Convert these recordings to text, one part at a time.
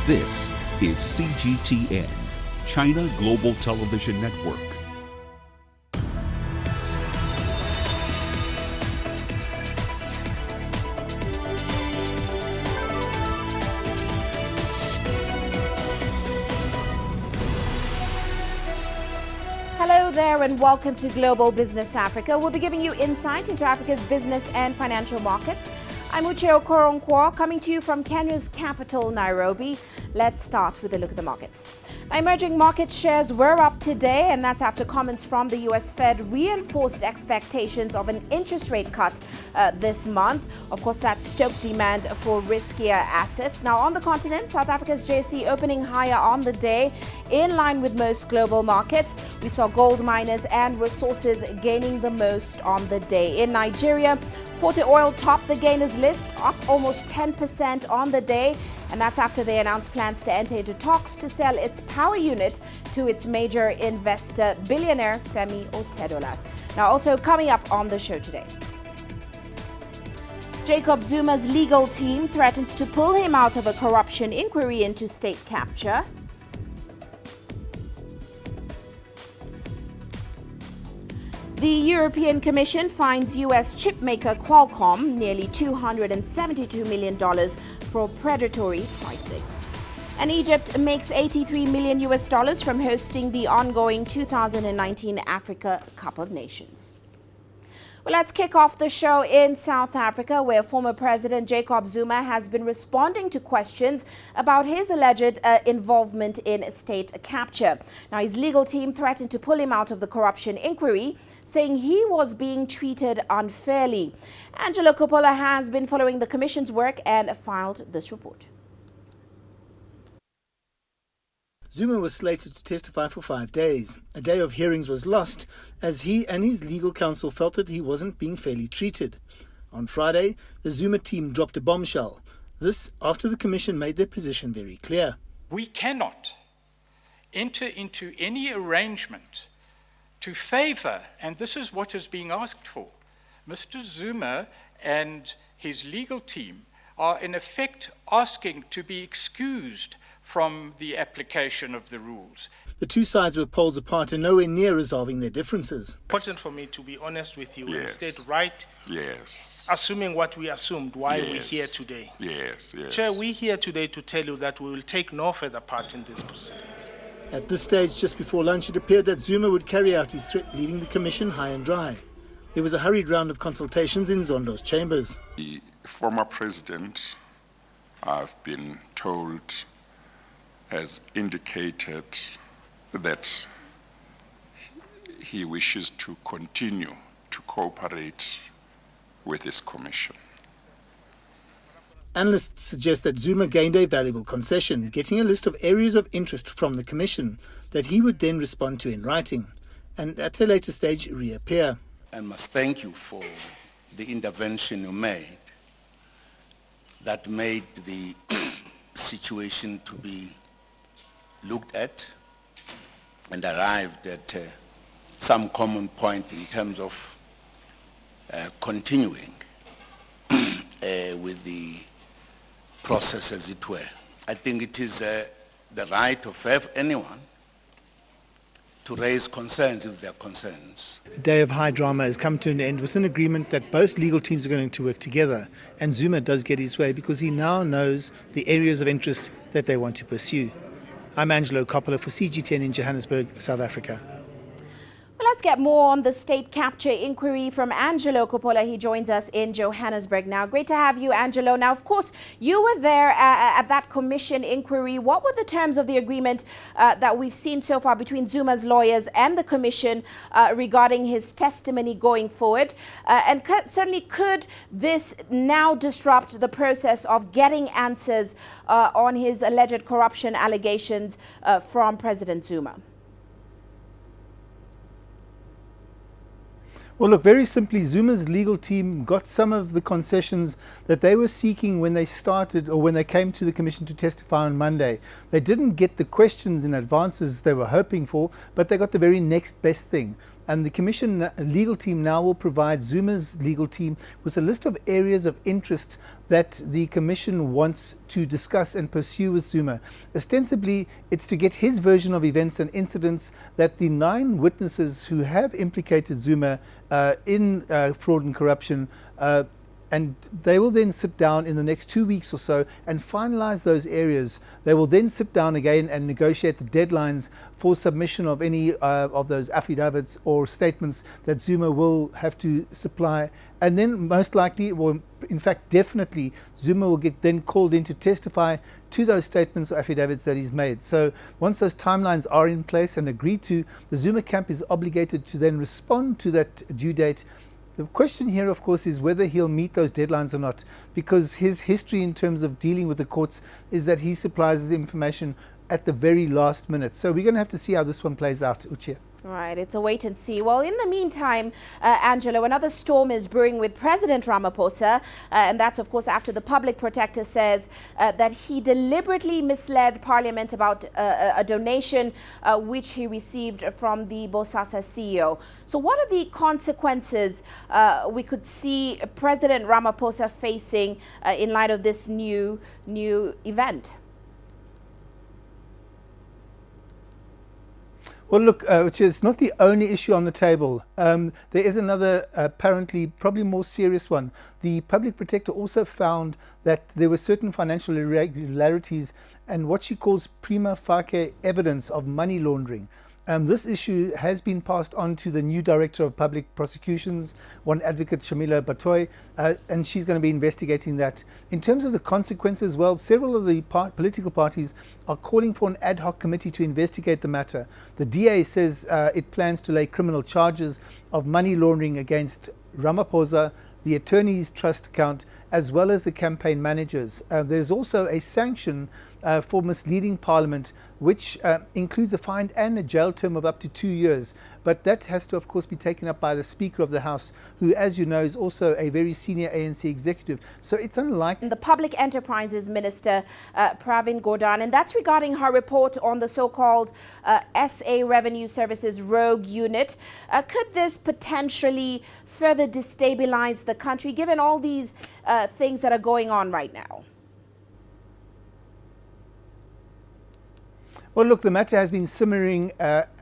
This is CGTN, China Global Television Network. Hello there and welcome to Global Business Africa. We'll be giving you insight into Africa's business and financial markets. I'm Uche Okoronkwo, coming to you from Kenya's capital, Nairobi. Let's start with a look at the markets. Emerging market shares were up today, and that's after comments from the US Fed reinforced expectations of an interest rate cut this month. Of course, that stoked demand for riskier assets. Now, on the continent, South Africa's JSE opening higher on the day, in line with most global markets. We saw gold miners and resources gaining the most on the day. In Nigeria, Forte Oil topped the gainers list, up almost 10% on the day. And that's after they announced plans to enter into talks to sell its power unit to its major investor, billionaire Femi Otedola. Now, also coming up on the show today, Jacob Zuma's legal team threatens to pull him out of a corruption inquiry into state capture. The European Commission fines US chipmaker Qualcomm nearly $272 million for predatory pricing. And Egypt makes $83 million from hosting the ongoing 2019 Africa Cup of Nations. Well, let's kick off the show in South Africa, where former President Jacob Zuma has been responding to questions about his alleged involvement in state capture. Now, his legal team threatened to pull him out of the corruption inquiry, saying he was being treated unfairly. Angelo Coppola has been following the commission's work and filed this report. Zuma was slated to testify for 5 days. A day of hearings was lost as he and his legal counsel felt that he wasn't being fairly treated. On Friday, the Zuma team dropped a bombshell. This after the commission made their position very clear. We cannot enter into any arrangement to favor, and this is what is being asked for. Mr. Zuma and his legal team are in effect asking to be excused from the application of the rules. The two sides were poles apart and nowhere near resolving their differences. Important for me to be honest with you and state assuming what we assumed why we're here today. Chair, we're here today to tell you that we will take no further part in these proceedings. At this stage, just before lunch, it appeared that Zuma would carry out his threat, leaving the commission high and dry. There was a hurried round of consultations in Zondo's chambers. The former president, I've been told, has indicated that he wishes to continue to cooperate with this commission. Analysts suggest that Zuma gained a valuable concession, getting a list of areas of interest from the commission that he would then respond to in writing, and at a later stage reappear. I must thank you for the intervention you made that made the situation to be looked at and arrived at some common point in terms of continuing with the process, as it were. I think it is the right of anyone to raise concerns if there are concerns. The day of high drama has come to an end with an agreement that both legal teams are going to work together, and Zuma does get his way because he now knows the areas of interest that they want to pursue. I'm Angelo Coppola for CGTN in Johannesburg, South Africa. Well, let's get more on the state capture inquiry from Angelo Coppola. He joins us in Johannesburg now. Great to have you, Angelo. Now, of course, you were there at that commission inquiry. What were the terms of the agreement that we've seen so far between Zuma's lawyers and the commission regarding his testimony going forward? And certainly, could this now disrupt the process of getting answers on his alleged corruption allegations from President Zuma? Well, look, very simply, Zuma's legal team got some of the concessions that they were seeking when they started or when they came to the commission to testify on Monday. They didn't get the questions in advances they were hoping for, but they got the very next best thing. And the Commission legal team now will provide Zuma's legal team with a list of areas of interest that the Commission wants to discuss and pursue with Zuma. Ostensibly, it's to get his version of events and incidents that the 9 witnesses who have implicated Zuma in fraud and corruption, and they will then sit down in the next 2 weeks or so and finalize those areas. They will then sit down again and negotiate the deadlines for submission of any of those affidavits or statements that Zuma will have to supply. And then most likely, or in fact definitely, Zuma will get then called in to testify to those statements or affidavits that he's made. So once those timelines are in place and agreed to, the Zuma camp is obligated to then respond to that due date. The question here, of course, is whether he'll meet those deadlines or not, because his history in terms of dealing with the courts is that he supplies his information at the very last minute. So we're going to have to see how this one plays out, Uche. Right, it's a wait and see. Well, in the meantime, Angelo, another storm is brewing with President Ramaphosa, and that's, of course, after the public protector says that he deliberately misled Parliament about a donation which he received from the Bosasa CEO. So what are the consequences we could see President Ramaphosa facing in light of this new event? Well, look, it's not the only issue on the table. There is another, apparently, probably more serious one. The public protector also found that there were certain financial irregularities and what she calls prima facie evidence of money laundering. This issue has been passed on to the new Director of Public Prosecutions, one advocate, Shamila Batoy, and she's going to be investigating that. In terms of the consequences, well, several of the political parties are calling for an ad hoc committee to investigate the matter. The DA says it plans to lay criminal charges of money laundering against Ramaphosa, the attorney's trust account, as well as the campaign managers. There's also a sanction for misleading Parliament, which includes a fine and a jail term of up to 2 years. But that has to, of course, be taken up by the Speaker of the House, who, as you know, is also a very senior ANC executive. So it's unlikely. The Public Enterprises Minister, Pravin Gordhan, and that's regarding her report on the so-called SA Revenue Services Rogue Unit. Could this potentially further destabilize the country, given all these things that are going on right now? Well, look, the matter has been simmering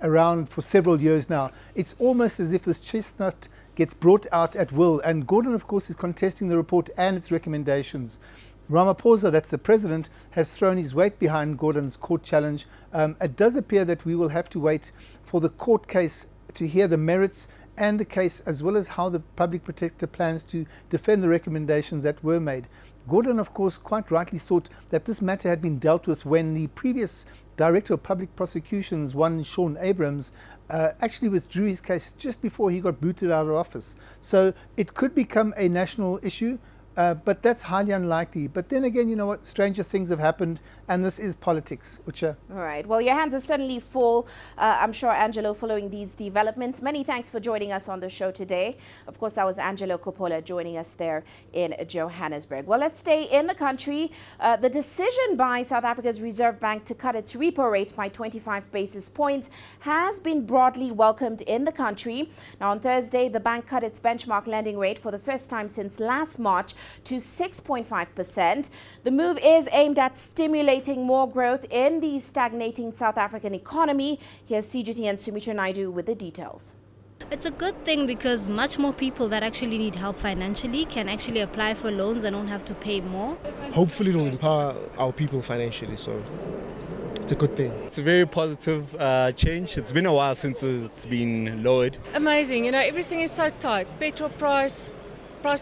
around for several years now. It's almost as if this chestnut gets brought out at will. And Gordhan, of course, is contesting the report and its recommendations. Ramaphosa, that's the president, has thrown his weight behind Gordhan's court challenge. It does appear that we will have to wait for the court case to hear the merits and the case, as well as how the public protector plans to defend the recommendations that were made. Gordhan, of course, quite rightly thought that this matter had been dealt with when the previous Director of Public Prosecutions, one Sean Abrams, actually withdrew his case just before he got booted out of office. So it could become a national issue, but that's highly unlikely. But then again, you know what, stranger things have happened, and this is politics. Uche. All right. Well, your hands are certainly full, I'm sure, Angelo, following these developments. Many thanks for joining us on the show today. Of course, that was Angelo Coppola joining us there in Johannesburg. Well, let's stay in the country. The decision by South Africa's Reserve Bank to cut its repo rate by 25 basis points has been broadly welcomed in the country. Now, on Thursday, the bank cut its benchmark lending rate for the first time since last March to 6.5%. The move is aimed at stimulating more growth in the stagnating South African economy. Here's CGT and Sumitra Naidu with the details. It's a good thing because much more people that actually need help financially can actually apply for loans and don't have to pay more. Hopefully it will empower our people financially, so it's a good thing. It's a very positive change. It's been a while since it's been lowered. Amazing, you know, everything is so tight. Petrol price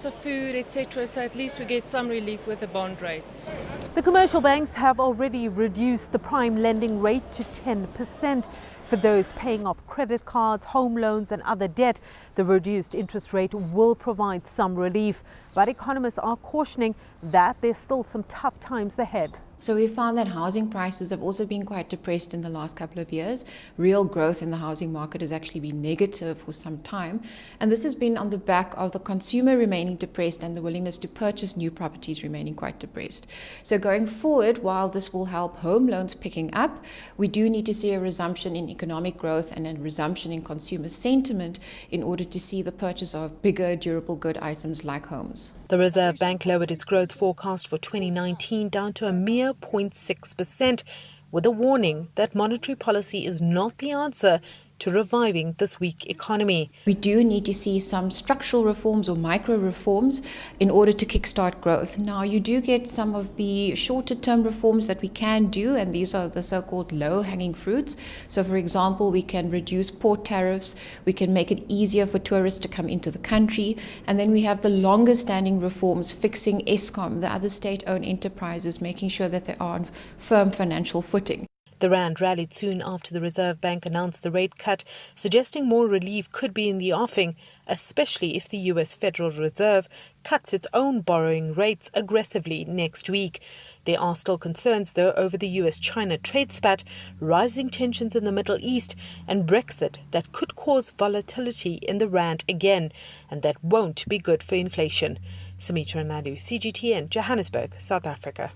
of food, etc. So at least we get some relief with the bond rates. The commercial banks have already reduced the prime lending rate to 10%. For those paying off credit cards, home loans and other debt, the reduced interest rate will provide some relief. But economists are cautioning that there's still some tough times ahead. So we found that housing prices have also been quite depressed in the last couple of years. Real growth in the housing market has actually been negative for some time. And this has been on the back of the consumer remaining depressed and the willingness to purchase new properties remaining quite depressed. So going forward, while this will help home loans picking up, we do need to see a resumption in economic growth and a resumption in consumer sentiment in order to see the purchase of bigger, durable good items like homes. The Reserve Bank lowered its growth forecast for 2019 down to a mere 0.6%, with a warning that monetary policy is not the answer to reviving this weak economy. We do need to see some structural reforms or micro reforms in order to kickstart growth. Now, you do get some of the shorter term reforms that we can do, and these are the so-called low-hanging fruits. So, for example, we can reduce port tariffs, we can make it easier for tourists to come into the country, and then we have the longer standing reforms, fixing Eskom, the other state-owned enterprises, making sure that they are on firm financial footing. The rand rallied soon after the Reserve Bank announced the rate cut, suggesting more relief could be in the offing, especially if the US Federal Reserve cuts its own borrowing rates aggressively next week. There are still concerns, though, over the US-China trade spat, rising tensions in the Middle East, and Brexit that could cause volatility in the rand again, and that won't be good for inflation. Sumitra Naidu, CGTN, Johannesburg, South Africa.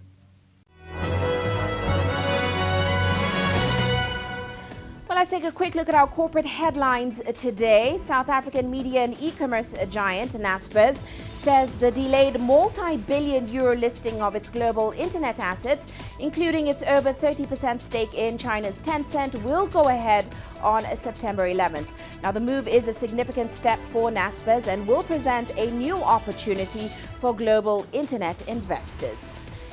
Well, let's take a quick look at our corporate headlines today. South African media and e-commerce giant Naspers says the delayed multi-billion euro listing of its global internet assets, including its over 30% stake in China's Tencent, will go ahead on September 11th. Now, the move is a significant step for Naspers and will present a new opportunity for global internet investors.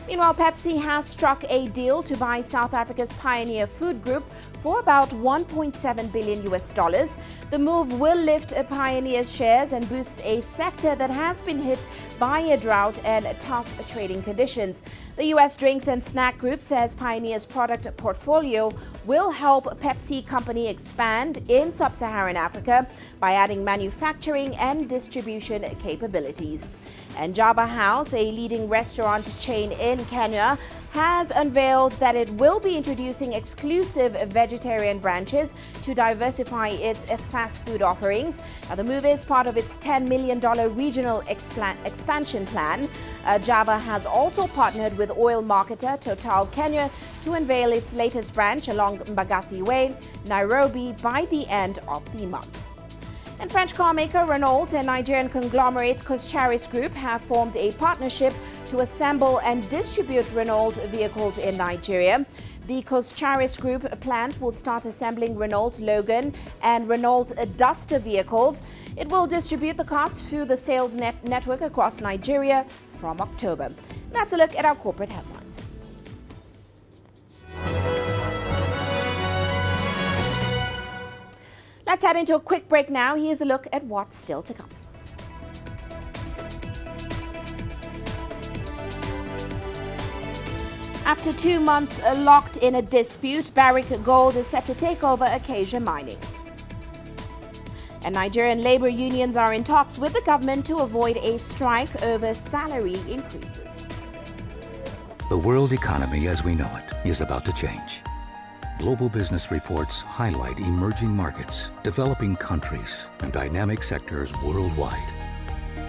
Meanwhile, Pepsi has struck a deal to buy South Africa's Pioneer Food Group for about $1.7 billion. The move will lift Pioneer's shares and boost a sector that has been hit by a drought and tough trading conditions. The U.S. Drinks and Snack Group says Pioneer's product portfolio will help Pepsi Company expand in sub-Saharan Africa by adding manufacturing and distribution capabilities. And Java House, a leading restaurant chain in Kenya, has unveiled that it will be introducing exclusive vegetarian branches to diversify its fast food offerings. Now, the move is part of its $10 million regional expansion plan. Java has also partnered with oil marketer Total Kenya to unveil its latest branch along Mbagathi Way, Nairobi, by the end of the month. And French car maker Renault and Nigerian conglomerate Coscharis Group have formed a partnership to assemble and distribute Renault vehicles in Nigeria. The Coscharis Group plant will start assembling Renault Logan and Renault Duster vehicles. It will distribute the cars through the sales network across Nigeria from October. That's a look at our corporate headlines. Let's head into a quick break now. Here's a look at what's still to come. After 2 months locked in a dispute, Barrick Gold is set to take over Acacia Mining. And Nigerian labor unions are in talks with the government to avoid a strike over salary increases. The world economy as we know it is about to change. Global business reports highlight emerging markets, developing countries, and dynamic sectors worldwide.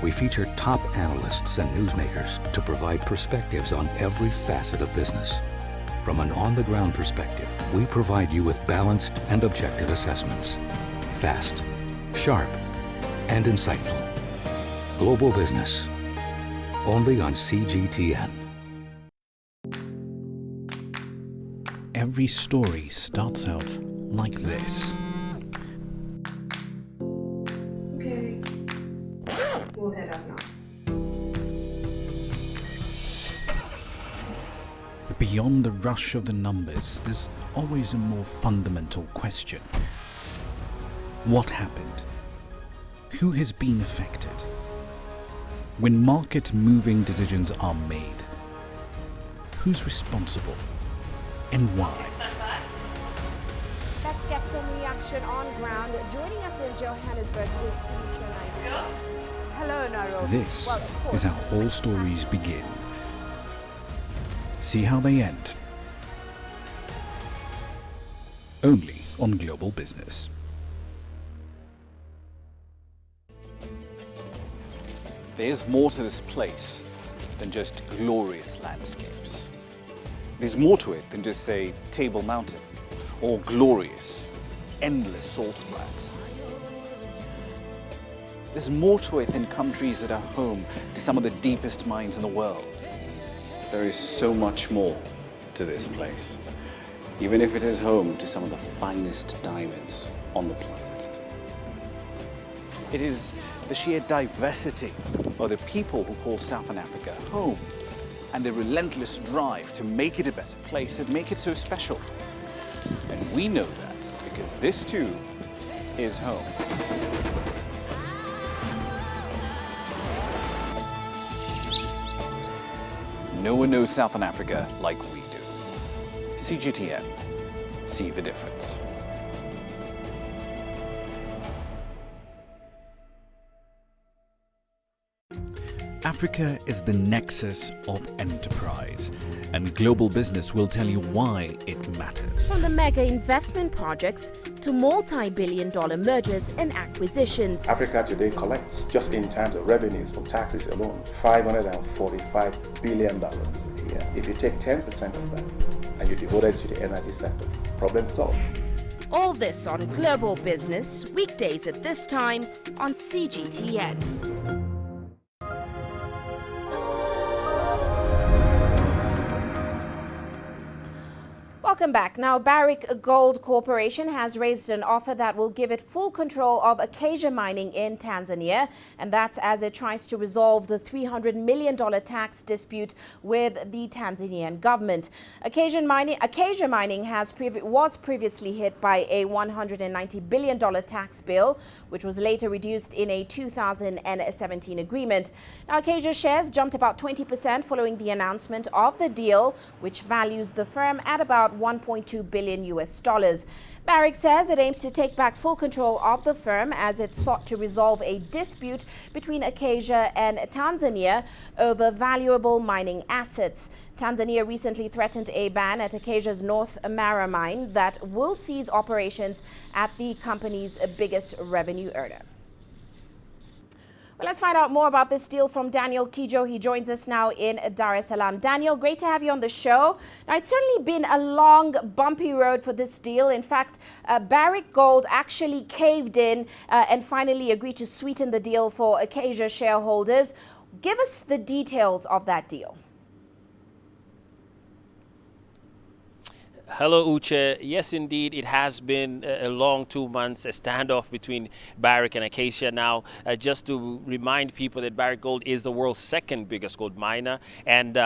We feature top analysts and newsmakers to provide perspectives on every facet of business. From an on-the-ground perspective, we provide you with balanced and objective assessments. Fast, sharp, and insightful. Global Business. Only on CGTN. Every story starts out like this. Okay. We'll head up now. But beyond the rush of the numbers, there's always a more fundamental question. What happened? Who has been affected? When market-moving decisions are made, who's responsible? And why? Let's get some reaction on ground. Joining us in Johannesburg is Sumitra Naidu. Hello, Nairobi. This is how all stories begin. See how they end. Only on Global Business. There's more to this place than just glorious landscapes. There's more to it than just, say, Table Mountain or glorious, endless salt flats. There's more to it than countries that are home to some of the deepest mines in the world. There is so much more to this place, even if it is home to some of the finest diamonds on the planet. It is the sheer diversity of the people who call Southern Africa home and the relentless drive to make it a better place that make it so special. And we know that because this too is home. No one knows Southern Africa like we do. CGTN. See the difference. Africa is the nexus of enterprise, and Global Business will tell you why it matters. From the mega investment projects to multi-billion-dollar mergers and acquisitions. Africa today collects, just in terms of revenues from taxes alone, $545 billion a year. If you take 10% of that and you devote it to the energy sector, problem solved. All this on Global Business, weekdays at this time on CGTN. Welcome back. Now, Barrick Gold Corporation has raised an offer that will give it full control of Acacia mining in Tanzania, and that's as it tries to resolve the $300 million tax dispute with the Tanzanian government. Acacia mining was previously hit by a $190 billion tax bill, which was later reduced in a 2017 agreement. Now, Acacia shares jumped about 20% following the announcement of the deal, which values the firm at about $1.2 billion US. Barrick says it aims to take back full control of the firm as it sought to resolve a dispute between Acacia and Tanzania over valuable mining assets. Tanzania recently threatened a ban at Acacia's North Mara mine that will cease operations at the company's biggest revenue earner. Well, let's find out more about this deal from Daniel Kijo. He joins us now in Dar es Salaam. Daniel, great to have you on the show. Now, it's certainly been a long, bumpy road for this deal. In fact, Barrick Gold actually caved in and finally agreed to sweeten the deal for Acacia shareholders. Give us the details of that deal. Hello, Uche. Yes, indeed, it has been a long 2 months, a standoff between Barrick and Acacia. Now, just to remind people that Barrick Gold is the world's second biggest gold miner, and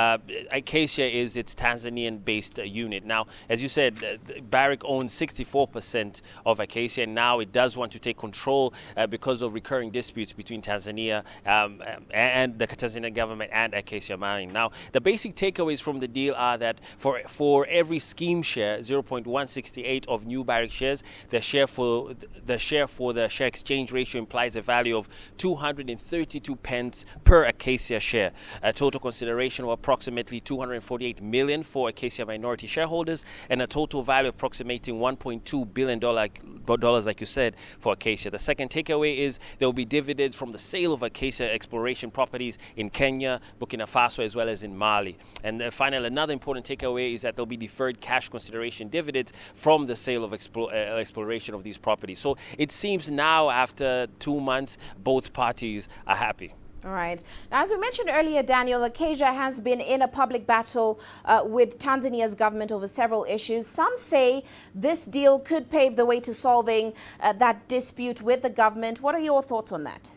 Acacia is its Tanzanian-based unit. Now, as you said, Barrick owns 64% of Acacia, and now it does want to take control because of recurring disputes between Tanzania and the Tanzanian government and Acacia Mining. Now, the basic takeaways from the deal are that for every scheme share, 0.168 of new Barrick shares, the share for the share exchange ratio implies a value of 232 pence per Acacia share. A total consideration of approximately $248 million for Acacia minority shareholders, and a total value approximating $1.2 billion, like you said, for Acacia. The second takeaway is there will be dividends from the sale of Acacia exploration properties in Kenya, Burkina Faso, as well as in Mali. And finally, another important takeaway is that there will be deferred cash consideration dividends from the sale of exploration of these properties. So it seems now, after 2 months, both parties are happy. All right. Now, as we mentioned earlier, Daniel, Acacia has been in a public battle with Tanzania's government over several issues. Some say this deal could pave the way to solving that dispute with the government. What are your thoughts on that?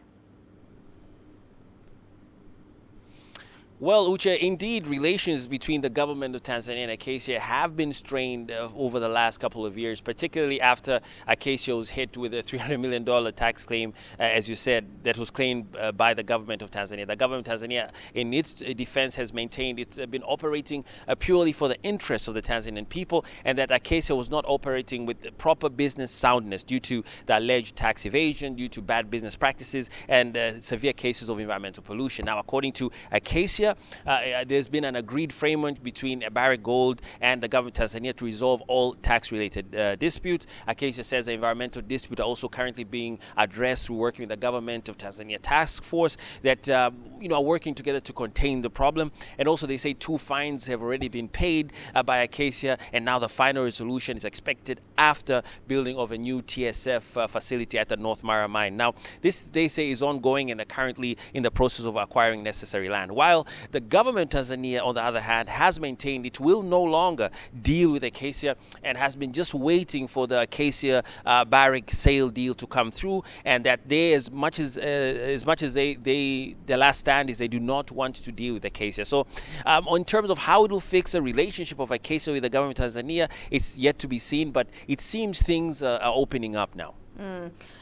Well, Uche, indeed, relations between the government of Tanzania and Acacia have been strained over the last couple of years, particularly after Acacia was hit with a $300 million tax claim, as you said, that was claimed by the government of Tanzania. The government of Tanzania, in its defense, has maintained it's been operating purely for the interests of the Tanzanian people, and that Acacia was not operating with proper business soundness due to the alleged tax evasion, due to bad business practices, and severe cases of environmental pollution. Now, according to Acacia, Tanzania. There's been an agreed framework between Barrick Gold and the government of Tanzania to resolve all tax-related disputes. Acacia says the environmental disputes are also currently being addressed through working with the government of Tanzania task force that are working together to contain the problem. And also they say 2 fines have already been paid by Acacia, and now the final resolution is expected after building of a new TSF facility at the North Mara mine. Now, this, they say, is ongoing and are currently in the process of acquiring necessary land. While the government of Tanzania, on the other hand, has maintained it will no longer deal with Acacia and has been just waiting for the Acacia Barrick sale deal to come through, and that they, as much as their last stand is they do not want to deal with Acacia. So in terms of how it will fix the relationship of Acacia with the government of Tanzania, it's yet to be seen, but it seems things are opening up now.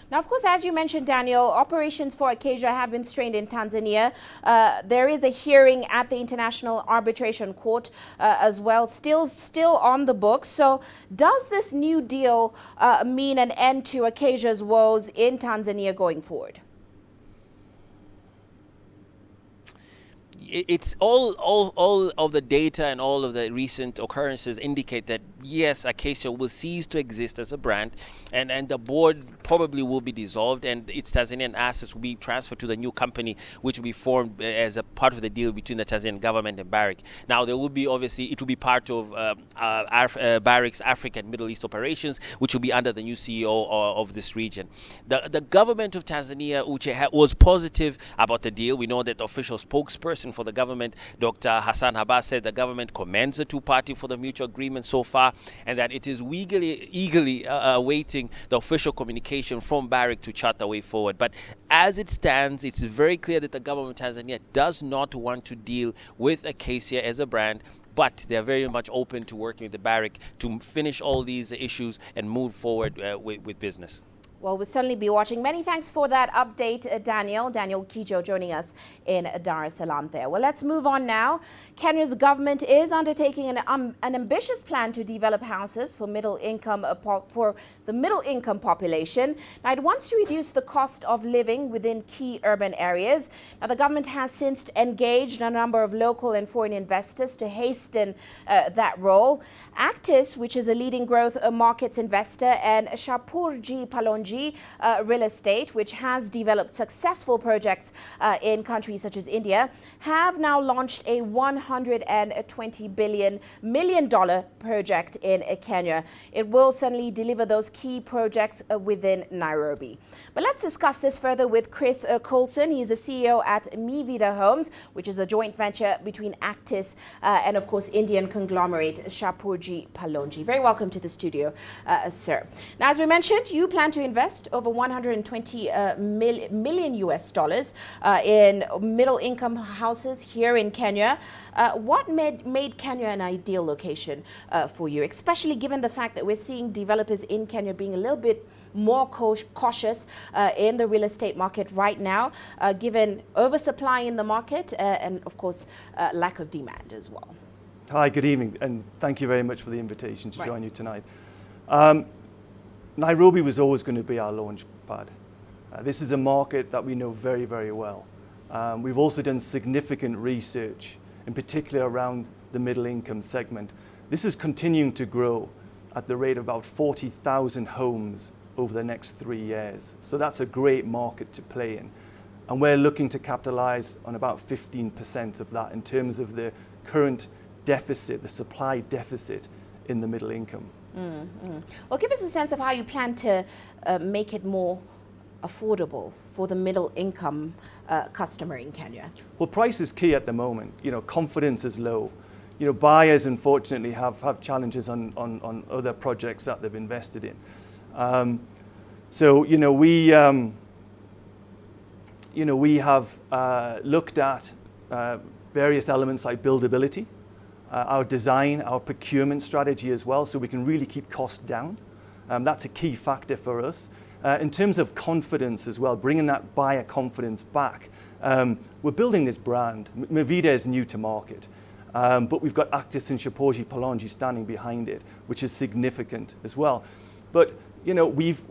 Now, of course, as you mentioned, Daniel, operations for Acacia have been strained in Tanzania. There is a hearing at the International Arbitration Court as well, still on the books. So does this new deal mean an end to Acacia's woes in Tanzania going forward? It's all of the data and all of the recent occurrences indicate that yes, Acacia will cease to exist as a brand, and the board probably will be dissolved, and its Tanzanian assets will be transferred to the new company, which will be formed as a part of the deal between the Tanzanian government and Barrick. Now, there will be, obviously, it will be part of Barrick's Africa and Middle East operations, which will be under the new CEO of this region. The government of Tanzania, Uche, was positive about the deal. We know that the official spokesperson for the government, Dr. Hassan Habas, said the government commends the two-party for the mutual agreement so far, and that it is eagerly awaiting the official communication from Barrick to chart the way forward. But as it stands, it's very clear that the government of Tanzania does not want to deal with Acacia as a brand, but they're very much open to working with the Barrick to finish all these issues and move forward with business. Well, we'll certainly be watching. Many thanks for that update, Daniel. Daniel Kijo joining us in Dar es Salaam there. Well, let's move on now. Kenya's government is undertaking an ambitious plan to develop houses for the middle income population. Now, it wants to reduce the cost of living within key urban areas. Now, the government has since engaged a number of local and foreign investors to hasten that role. Actis, which is a leading growth markets investor, and Shapurji Palonji Real Estate, which has developed successful projects in countries such as India, have now launched a $120 million project in Kenya. It will certainly deliver those key projects within Nairobi. But let's discuss this further with Chris Coulson. He's the CEO at Mivida Homes, which is a joint venture between Actis and, of course, Indian conglomerate Shapurji Palonji. Very welcome to the studio, sir. Now, as we mentioned, you plan to invest over $120 million US dollars in middle-income houses here in Kenya. What made Kenya an ideal location for you, especially given the fact that we're seeing developers in Kenya being a little bit more cautious in the real estate market right now, given oversupply in the market and, of course, lack of demand as well? Hi, good evening, and thank you very much for the invitation to join you tonight. Nairobi was always going to be our launch pad. This is a market that we know very, very well. We've also done significant research, in particular around the middle income segment. This is continuing to grow at the rate of about 40,000 homes over the next 3 years. So that's a great market to play in. And we're looking to capitalize on about 15% of that in terms of the current deficit, the supply deficit in the middle income. Well, give us a sense of how you plan to make it more affordable for the middle income customer in Kenya. Well, price is key at the moment. Confidence is low. Buyers, unfortunately, have challenges on other projects that they've invested in. We have looked at various elements like buildability, our design, our procurement strategy as well, so we can really keep costs down. That's a key factor for us. In terms of confidence as well, bringing that buyer confidence back, we're building this brand. Mivida is new to market, but we've got Actis and Shapurji Palonji standing behind it, which is significant as well. But we've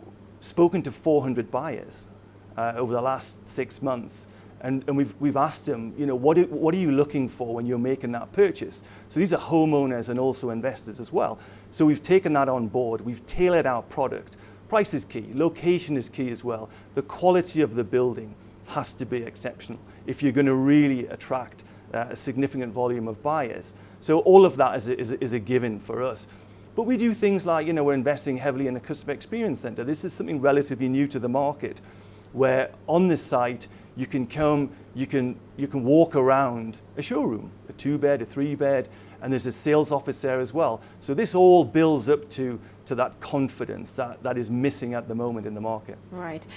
spoken to 400 buyers over the last 6 months, And we've asked them, what are you looking for when you're making that purchase? So these are homeowners and also investors as well. So we've taken that on board. We've tailored our product. Price is key. Location is key as well. The quality of the building has to be exceptional if you're going to really attract a significant volume of buyers. So all of that is a given for us. But we do things like, we're investing heavily in a customer experience center. This is something relatively new to the market, where on this site, you can come, you can walk around a showroom, a 2-bed, a 3-bed, and there's a sales office there as well. So this all builds up to that confidence that is missing at the moment in the market. Right.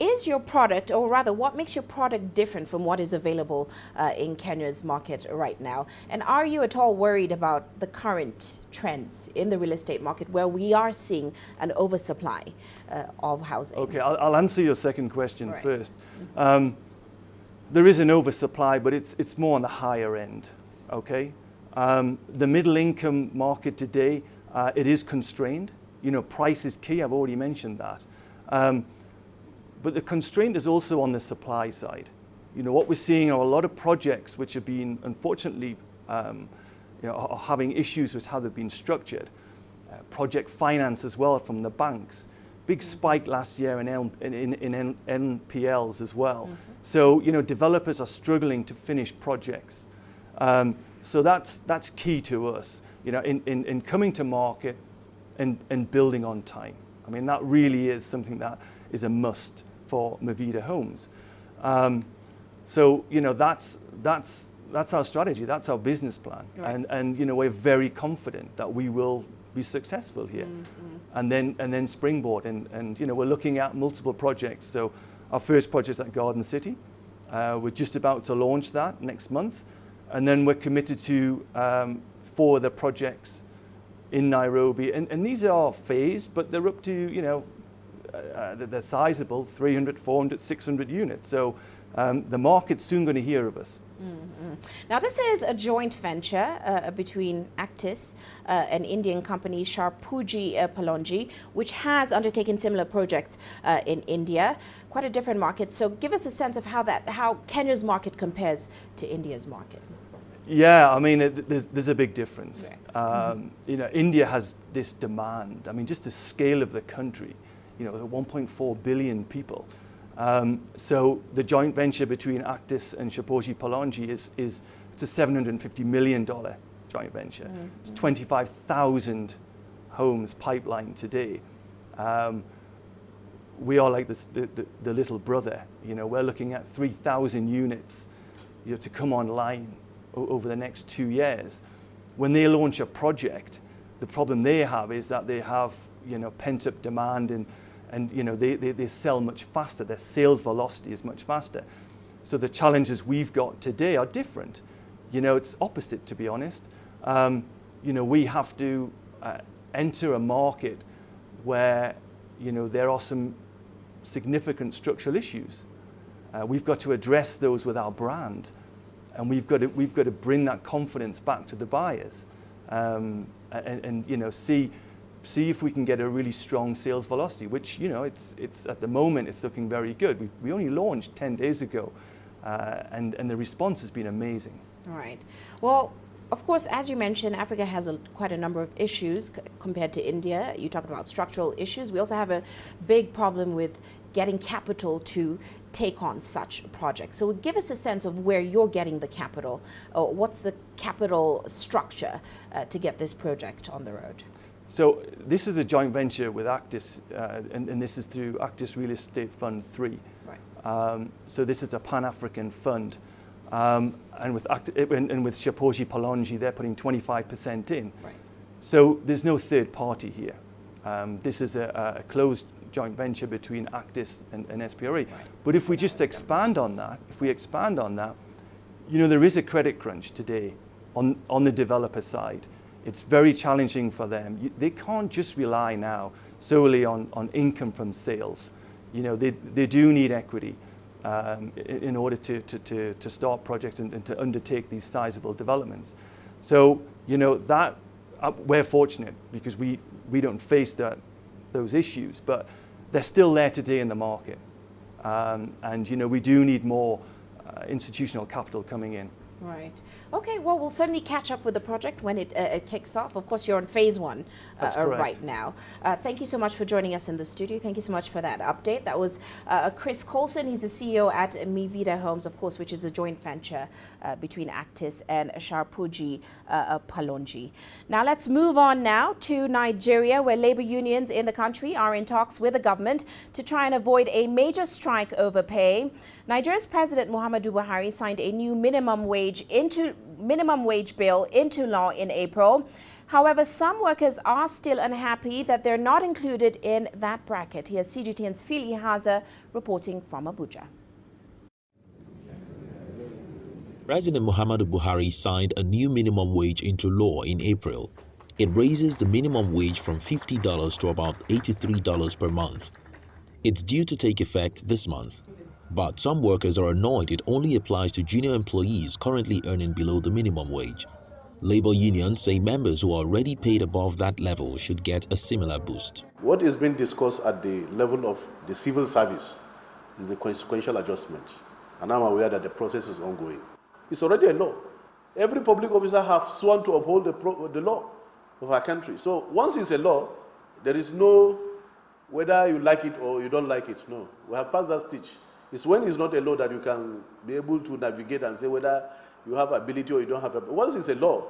Is your product, or rather, what makes your product different from what is available in Kenya's market right now? And are you at all worried about the current trends in the real estate market where we are seeing an oversupply of housing? Okay, I'll answer your second question first. There is an oversupply, but it's more on the higher end, okay? The middle income market today, it is constrained. Price is key, I've already mentioned that. But the constraint is also on the supply side. What we're seeing are a lot of projects which have been, unfortunately, are having issues with how they've been structured. Project finance as well from the banks. Big spike last year in NPLs as well. So, developers are struggling to finish projects. So that's key to us, in coming to market and building on time. I mean, that really is something that is a must for Movida Homes. So, that's our strategy, that's our business plan. Right. And we're very confident that we will be successful here. And then springboard. And we're looking at multiple projects. So our first project is at Garden City. We're just about to launch that next month. And then we're committed to 4 other projects in Nairobi. And these are phased, but they're up to, they're sizable, 300, 400, 600 units. So the market's soon going to hear of us. Now, this is a joint venture between Actis, an Indian company, Shapoorji Pallonji, which has undertaken similar projects in India. Quite a different market. So give us a sense of how Kenya's market compares to India's market. Yeah, I mean, there's a big difference. India has this demand. I mean, just the scale of the country, 1.4 billion people. So the joint venture between Actis and Shapoorji Pallonji it's a $750 million joint venture. It's 25,000 homes pipelined today. We are like the little brother. We're looking at 3,000 units to come online over the next 2 years. When they launch a project, the problem they have is that they have pent-up demand and they sell much faster. Their sales velocity is much faster. So the challenges we've got today are different. It's opposite, to be honest. We have to enter a market where there are some significant structural issues. We've got to address those with our brand, and we've got to bring that confidence back to the buyers, and see if we can get a really strong sales velocity, which it's at the moment it's looking very good. We only launched 10 days ago, and the response has been amazing. All right. Well, of course, as you mentioned, Africa has quite a number of issues compared to India. You talked about structural issues. We also have a big problem with getting capital to take on such projects. So give us a sense of where you're getting the capital. What's the capital structure to get this project on the road? So this is a joint venture with Actis, and this is through Actis Real Estate Fund 3. Right. So this is a Pan-African fund. And with Shapoorji Pallonji, they're putting 25% in. Right. So there's no third party here. This is a closed joint venture between Actis and SPRE. Right. But if we just expand on that, there is a credit crunch today on the developer side. It's very challenging for them. They can't just rely now solely on income from sales. They do need equity in order to start projects and to undertake these sizable developments. So that we're fortunate because we don't face those issues, but they're still there today in the market. And we do need more institutional capital coming in. Right. Okay, well, we'll certainly catch up with the project when it kicks off. Of course, you're on phase one right now. Thank you so much for joining us in the studio. Thank you so much for that update. That was Chris Colson. He's the CEO at Mivida Homes, of course, which is a joint venture between Actis and Sharpuji Palonji. Now, let's move on now to Nigeria, where labor unions in the country are in talks with the government to try and avoid a major strike over pay. Nigeria's President Muhammadu Buhari signed a new minimum wage bill into law in April. However, some workers are still unhappy that they're not included in that bracket. Here's CGTN's Phil Ihaza reporting from Abuja. President Muhammadu Buhari signed a new minimum wage into law in April. It raises the minimum wage from $50 to about $83 per month. It's due to take effect this month. But some workers are annoyed it only applies to junior employees currently earning below the minimum wage. Labor unions say members who are already paid above that level should get a similar boost. What is being discussed at the level of the civil service is the consequential adjustment. And I'm aware that the process is ongoing. It's already a law. Every public officer has sworn to uphold the law of our country. So once it's a law, there is no whether you like it or you don't like it. No, we have passed that stage. It's when it's not a law that you can be able to navigate and say whether you have ability or you don't have ability. Once it's a law,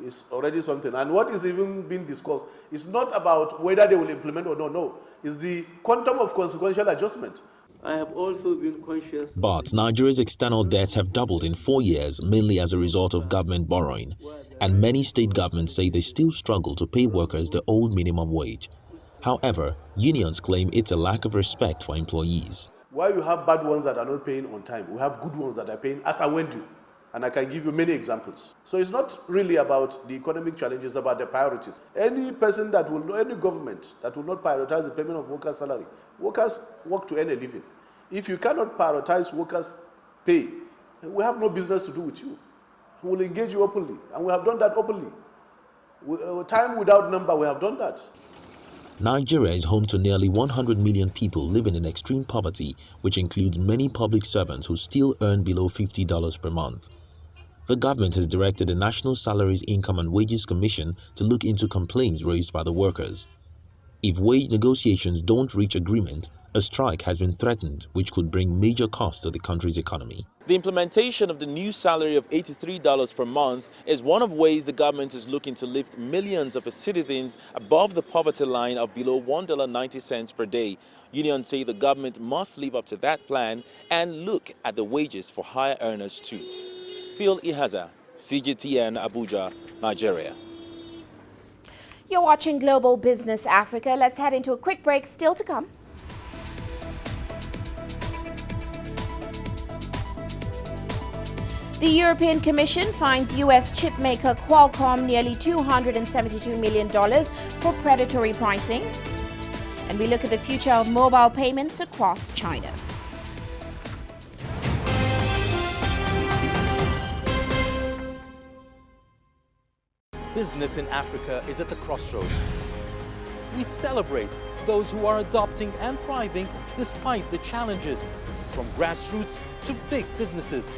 it's already something. And what is even being discussed is not about whether they will implement or not. No, it's the quantum of consequential adjustment. I have also been conscious. But Nigeria's external debts have doubled in 4 years, mainly as a result of government borrowing. And many state governments say they still struggle to pay workers the old minimum wage. However, unions claim it's a lack of respect for employees. Why you have bad ones that are not paying on time, we have good ones that are paying as and when due. And I can give you many examples. So it's not really about the economic challenges, it's about the priorities. Any person that will, any government that will not prioritize the payment of workers' salary, workers work to earn a living. If you cannot prioritize workers' pay, we have no business to do with you. We will engage you openly, and we have done that openly. Time without number, we have done that. Nigeria is home to nearly 100 million people living in extreme poverty, which includes many public servants who still earn below $50 per month. The government has directed the National Salaries, Income and Wages Commission to look into complaints raised by the workers. If wage negotiations don't reach agreement, a strike has been threatened, which could bring major costs to the country's economy. The implementation of the new salary of $83 per month is one of ways the government is looking to lift millions of its citizens above the poverty line of below $1.90 per day. Unions say the government must live up to that plan and look at the wages for higher earners too. Phil Ihaza, CGTN, Abuja, Nigeria. You're watching Global Business Africa. Let's head into a quick break. Still to come. The European Commission fines U.S. chipmaker Qualcomm nearly $272 million for predatory pricing. And we look at the future of mobile payments across China. Business in Africa is at a crossroads. We celebrate those who are adopting and thriving despite the challenges, from grassroots to big businesses.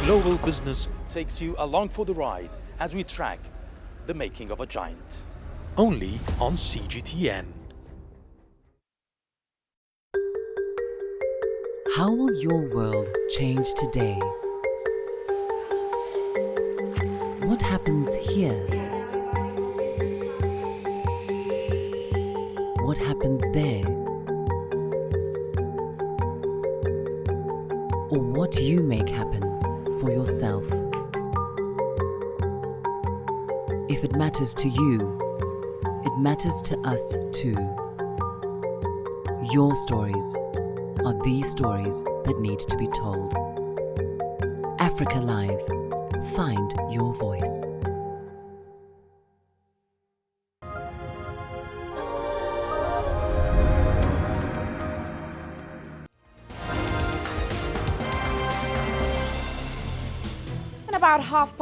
Global Business takes you along for the ride as we track the making of a giant. Only on CGTN. How will your world change today? What happens here? What happens there? Or what do you make happen for yourself? If it matters to you, it matters to us too. Your stories are the stories that need to be told. Africa Live. Find your voice. about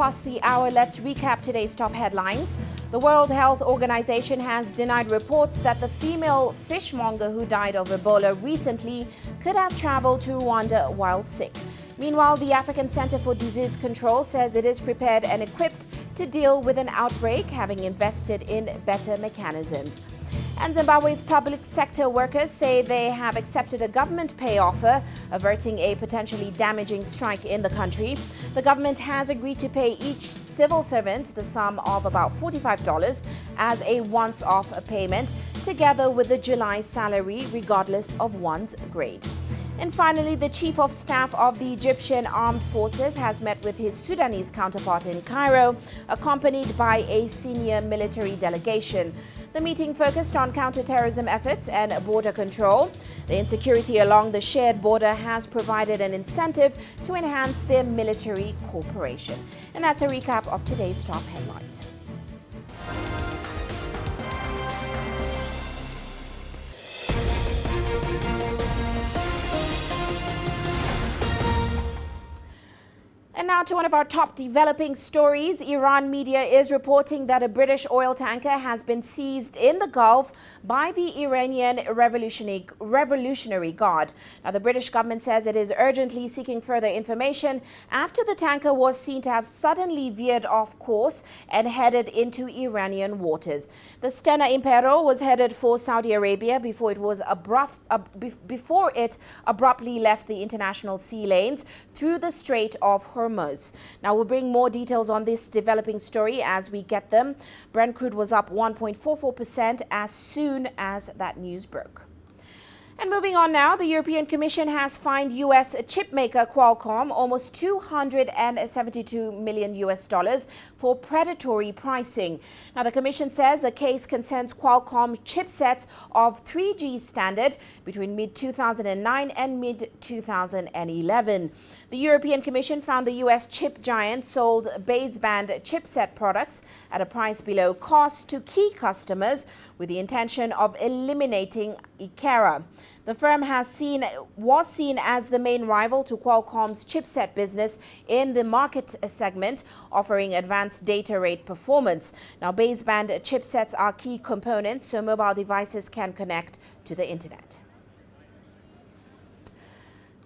hour, let's recap today's top headlines. The World Health Organization has denied reports that the female fishmonger who died of Ebola recently could have traveled to Rwanda while sick. Meanwhile, the African Center for Disease Control says it is prepared and equipped to deal with an outbreak, having invested in better mechanisms. And Zimbabwe's public sector workers say they have accepted a government pay offer, averting a potentially damaging strike in the country. The government has agreed to pay each civil servant the sum of about $45 as a once-off payment, together with the July salary, regardless of one's grade. And finally, the Chief of Staff of the Egyptian Armed Forces has met with his Sudanese counterpart in Cairo, accompanied by a senior military delegation. The meeting focused on counterterrorism efforts and border control. The insecurity along the shared border has provided an incentive to enhance their military cooperation. And that's a recap of today's top headlines. And now to one of our top developing stories. Iran media is reporting that a British oil tanker has been seized in the Gulf by the Iranian Revolutionary Guard. Now, the British government says it is urgently seeking further information after the tanker was seen to have suddenly veered off course and headed into Iranian waters. The Stena Impero was headed for Saudi Arabia before it abruptly left the international sea lanes through the Strait of Hormuz. Now, we'll bring more details on this developing story as we get them. Brent crude was up 1.44% as soon as that news broke. And moving on now, the European Commission has fined U.S. chipmaker Qualcomm almost $272 million for predatory pricing. Now, the Commission says the case concerns Qualcomm chipsets of 3G standard between mid-2009 and mid-2011. The European Commission found the U.S. chip giant sold baseband chipset products at a price below cost to key customers with the intention of eliminating Ikera. The firm was seen as the main rival to Qualcomm's chipset business in the market segment, offering advanced data rate performance. Now, baseband chipsets are key components so mobile devices can connect to the internet.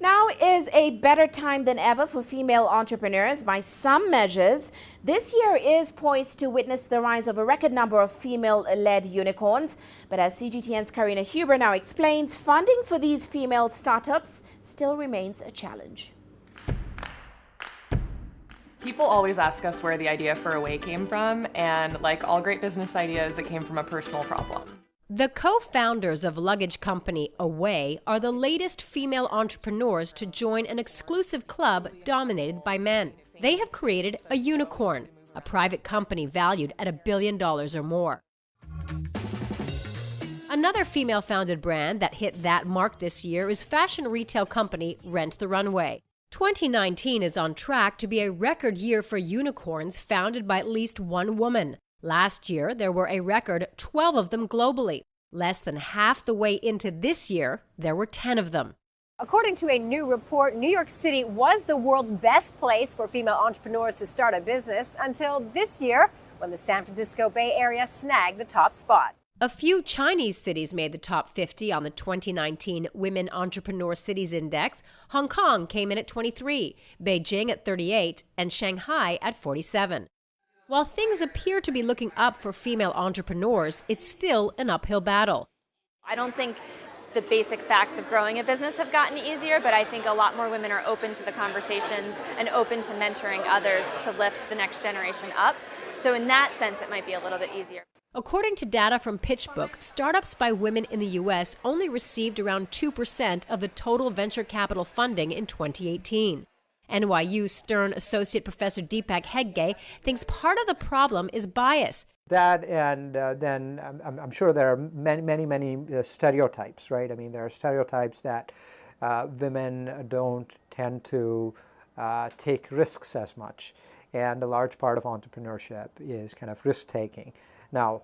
Now is a better time than ever for female entrepreneurs. By some measures, this year is poised to witness the rise of a record number of female-led unicorns. But as CGTN's Karina Huber now explains, funding for these female startups still remains a challenge. People always ask us where the idea for Away came from, and like all great business ideas, it came from a personal problem. The co-founders of luggage company Away are the latest female entrepreneurs to join an exclusive club dominated by men. They have created a unicorn, a private company valued at $1 billion or more. Another female-founded brand that hit that mark this year is fashion retail company Rent the Runway. 2019 is on track to be a record year for unicorns founded by at least one woman. Last year, there were a record 12 of them globally. Less than half the way into this year, there were 10 of them. According to a new report, New York City was the world's best place for female entrepreneurs to start a business until this year, when the San Francisco Bay Area snagged the top spot. A few Chinese cities made the top 50 on the 2019 Women Entrepreneur Cities Index. Hong Kong came in at 23, Beijing at 38, and Shanghai at 47. While things appear to be looking up for female entrepreneurs, it's still an uphill battle. I don't think the basic facts of growing a business have gotten easier, but I think a lot more women are open to the conversations and open to mentoring others to lift the next generation up. So in that sense, it might be a little bit easier. According to data from PitchBook, startups by women in the U.S. only received around 2% of the total venture capital funding in 2018. NYU Stern Associate Professor Deepak Hegde thinks part of the problem is bias. That and then I'm sure there are many stereotypes, right? I mean, there are stereotypes that women don't tend to take risks as much, and a large part of entrepreneurship is kind of risk-taking. Now,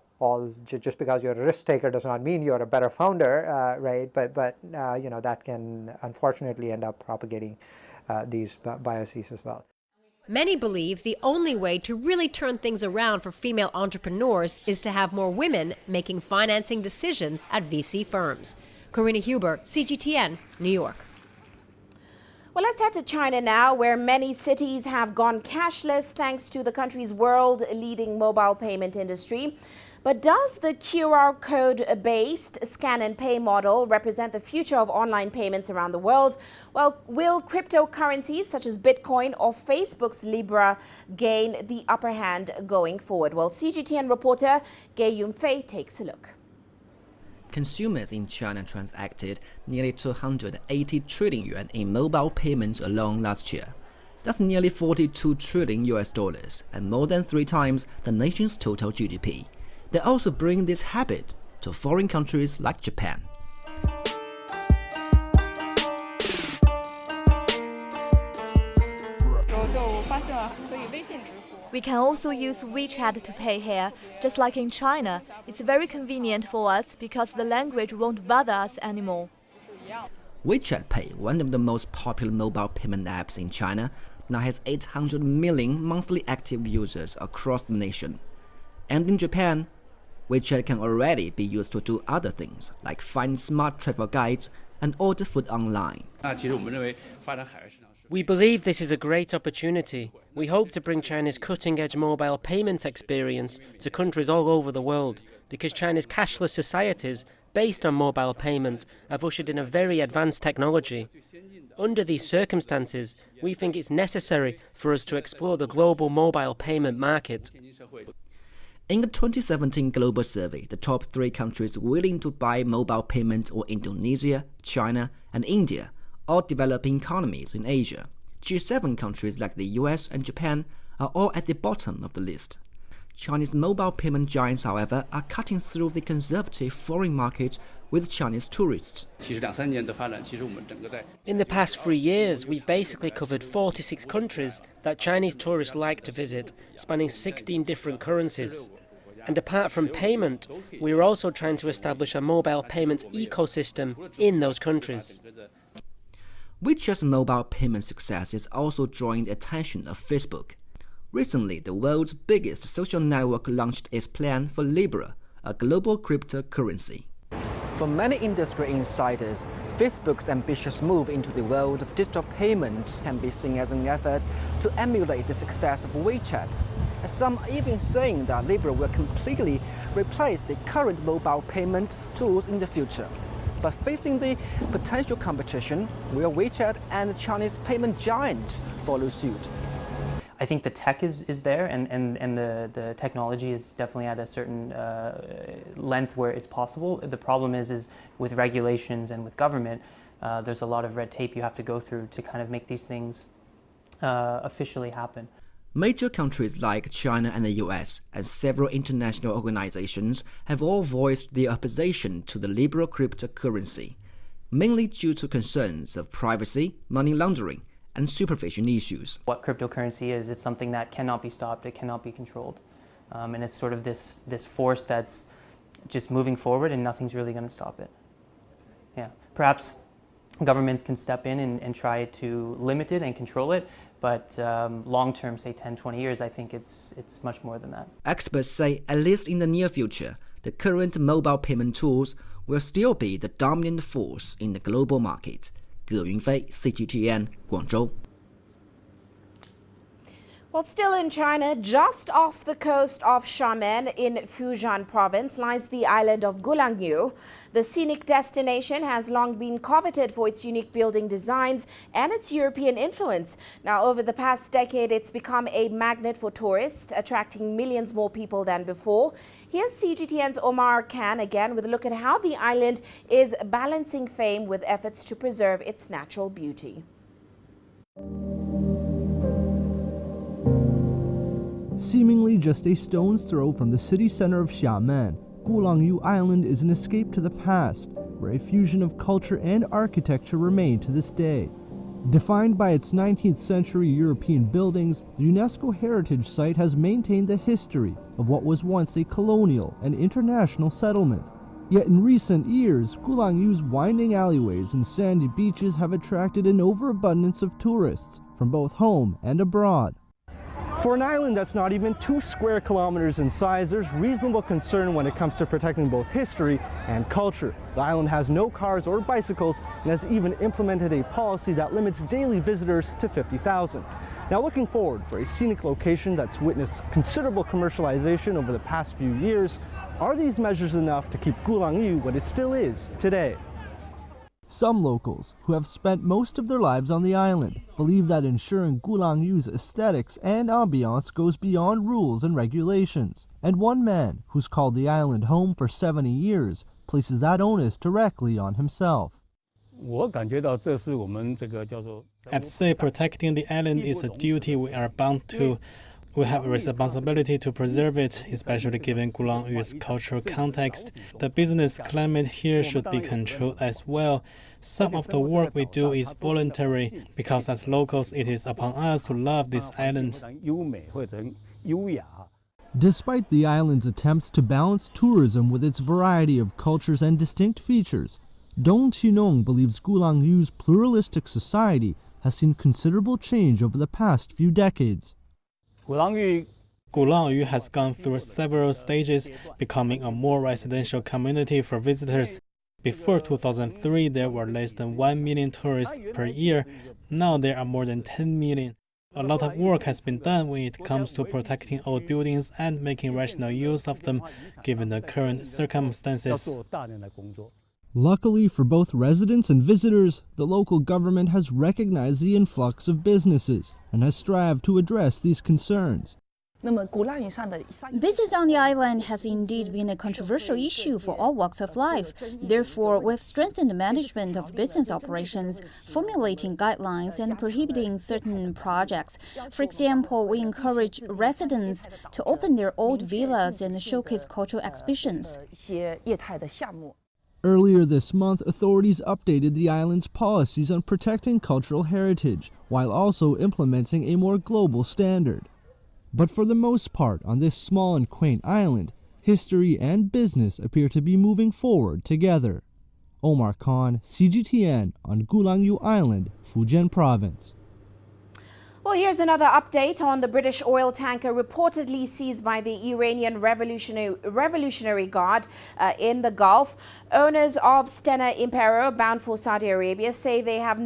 just because you're a risk taker does not mean you're a better founder, right? But that can unfortunately end up propagating these biases as well. Many believe the only way to really turn things around for female entrepreneurs is to have more women making financing decisions at VC firms. Karina Huber, CGTN, New York. Well, let's head to China now, where many cities have gone cashless thanks to the country's world-leading mobile payment industry. But does the QR code-based scan and pay model represent the future of online payments around the world? Well, will cryptocurrencies such as Bitcoin or Facebook's Libra gain the upper hand going forward? Well, CGTN reporter Gay Yunfei takes a look. Consumers in China transacted nearly 280 trillion yuan in mobile payments alone last year. That's nearly 42 trillion US dollars and more than 3 times the nation's total GDP. They also bring this habit to foreign countries like Japan. We can also use WeChat to pay here, just like in China. It's very convenient for us because the language won't bother us anymore. WeChat Pay, one of the most popular mobile payment apps in China, now has 800 million monthly active users across the nation. And in Japan, WeChat can already be used to do other things, like find smart travel guides and order food online. We believe this is a great opportunity. We hope to bring China's cutting-edge mobile payments experience to countries all over the world, because China's cashless societies, based on mobile payment, have ushered in a very advanced technology. Under these circumstances, we think it's necessary for us to explore the global mobile payment market. In the 2017 global survey, the top 3 countries willing to buy mobile payment were Indonesia, China, and India, all developing economies in Asia. G7 countries like the US and Japan are all at the bottom of the list. Chinese mobile payment giants, however, are cutting through the conservative foreign market with Chinese tourists. In the past 3 years, we've basically covered 46 countries that Chinese tourists like to visit, spanning 16 different currencies. And apart from payment, we're also trying to establish a mobile payments ecosystem in those countries. WeChat's mobile payment success is also drawing the attention of Facebook. Recently, the world's biggest social network launched its plan for Libra, a global cryptocurrency. For many industry insiders, Facebook's ambitious move into the world of digital payments can be seen as an effort to emulate the success of WeChat. And some are even saying that Libra will completely replace the current mobile payment tools in the future. But facing the potential competition, will WeChat and the Chinese payment giants follow suit? I think the tech is there, and the technology is definitely at a certain length where it's possible. The problem is with regulations and with government, there's a lot of red tape you have to go through to kind of make these things officially happen. Major countries like China and the US and several international organizations have all voiced their opposition to the Libra cryptocurrency, mainly due to concerns of privacy, money laundering, and supervision issues. What cryptocurrency is, it's something that cannot be stopped, it cannot be controlled. And it's sort of this force that's just moving forward and nothing's really going to stop it. Yeah, perhaps governments can step in and try to limit it and control it, but long term, say 10, 20 years, I think it's much more than that. Experts say, at least in the near future, the current mobile payment tools will still be the dominant force in the global market. Ge Yunfei, CGTN, Guangzhou. Well, still in China, just off the coast of Xiamen in Fujian province lies the island of Gulangyu. The scenic destination has long been coveted for its unique building designs and its European influence. Now, over the past decade, it's become a magnet for tourists, attracting millions more people than before. Here's CGTN's Omar Khan again with a look at how the island is balancing fame with efforts to preserve its natural beauty. Seemingly just a stone's throw from the city center of Xiamen, Gulangyu Island is an escape to the past, where a fusion of culture and architecture remain to this day. Defined by its 19th century European buildings, the UNESCO heritage site has maintained the history of what was once a colonial and international settlement. Yet in recent years, Gulangyu's winding alleyways and sandy beaches have attracted an overabundance of tourists from both home and abroad. For an island that's not even 2 square kilometers in size, there's reasonable concern when it comes to protecting both history and culture. The island has no cars or bicycles and has even implemented a policy that limits daily visitors to 50,000. Now, looking forward for a scenic location that's witnessed considerable commercialization over the past few years, are these measures enough to keep Gulangyu what it still is today? Some locals, who have spent most of their lives on the island, believe that ensuring Gulangyu's aesthetics and ambiance goes beyond rules and regulations. And one man, who's called the island home for 70 years, places that onus directly on himself. I'd say protecting the island is a duty we are bound to. We have a responsibility to preserve it, especially given Gulangyu's cultural context. The business climate here should be controlled as well. Some of the work we do is voluntary, because as locals it is upon us to love this island. Despite the island's attempts to balance tourism with its variety of cultures and distinct features, Dong Qinong believes Gulangyu's pluralistic society has seen considerable change over the past few decades. Gulangyu has gone through several stages, becoming a more residential community for visitors. Before 2003, there were less than 1 million tourists per year. Now there are more than 10 million. A lot of work has been done when it comes to protecting old buildings and making rational use of them, given the current circumstances. Luckily for both residents and visitors, the local government has recognized the influx of businesses and has strived to address these concerns. Business on the island has indeed been a controversial issue for all walks of life. Therefore, we have strengthened the management of business operations, formulating guidelines and prohibiting certain projects. For example, we encourage residents to open their old villas and showcase cultural exhibitions. Earlier this month, authorities updated the island's policies on protecting cultural heritage, while also implementing a more global standard. But for the most part, on this small and quaint island, history and business appear to be moving forward together. Omar Khan, CGTN, on Gulangyu Island, Fujian Province. Well, here's another update on the British oil tanker reportedly seized by the Iranian Revolutionary Guard in the Gulf. Owners of Stena Impero, bound for Saudi Arabia, say they have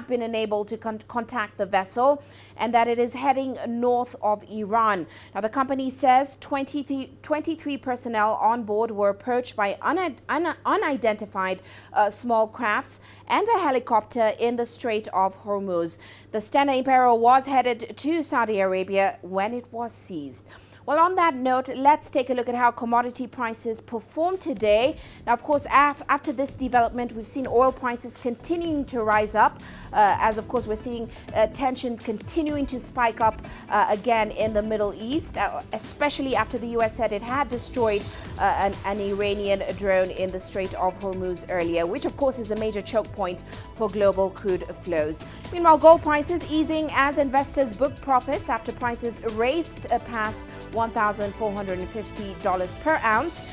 been unable to contact the vessel and that it is heading north of Iran. Now, the company says 23 personnel on board were approached by unidentified small crafts and a helicopter in the Strait of Hormuz. The Stena Impero was headed to Saudi Arabia when it was seized. Well, on that note, let's take a look at how commodity prices performed today. Now, of course, after this development, we've seen oil prices continuing to rise up, as of course we're seeing tension continuing to spike up again in the Middle East, especially after the US said it had destroyed an Iranian drone in the Strait of Hormuz earlier, which of course is a major choke point for global crude flows. Meanwhile, gold prices easing as investors book profits after prices raced past $1,450 per ounce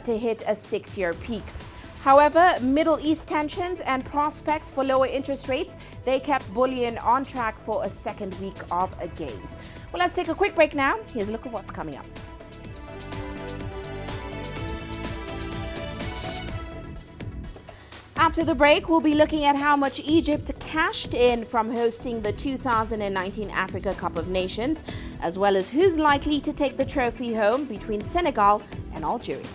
to hit a 6-year peak. However, Middle East tensions and prospects for lower interest rates, they kept bullion on track for a second week of gains. Well, let's take a quick break now. Here's a look at what's coming up. After the break, we'll be looking at how much Egypt cashed in from hosting the 2019 Africa Cup of Nations, as well as who's likely to take the trophy home between Senegal and Algeria.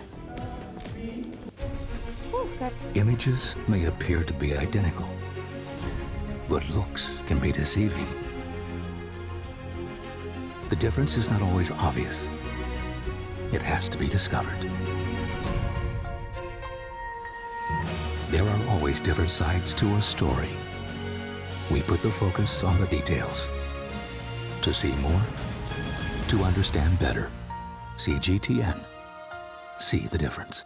Images may appear to be identical, but looks can be deceiving. The difference is not always obvious. It has to be discovered. There are always different sides to a story. We put the focus on the details. To see more, to understand better. CGTN. See the difference.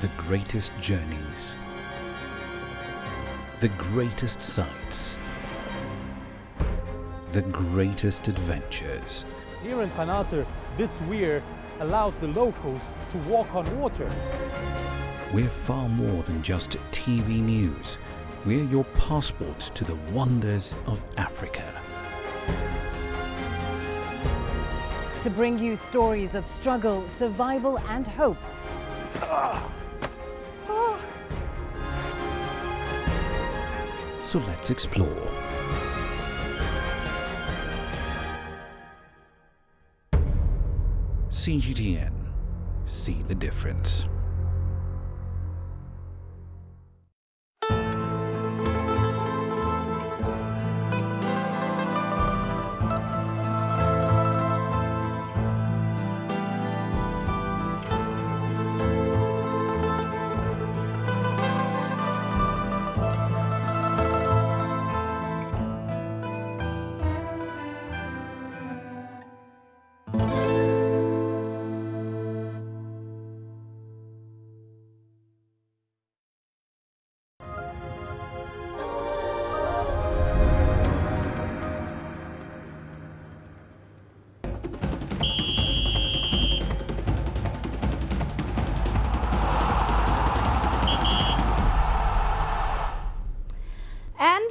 The greatest journeys. The greatest sights. The greatest adventures. Here in Qanater, this weir allows the locals to walk on water. We're far more than just TV news. We're your passport to the wonders of Africa. to bring you stories of struggle, survival, and hope. So let's explore. CGTN. See the difference.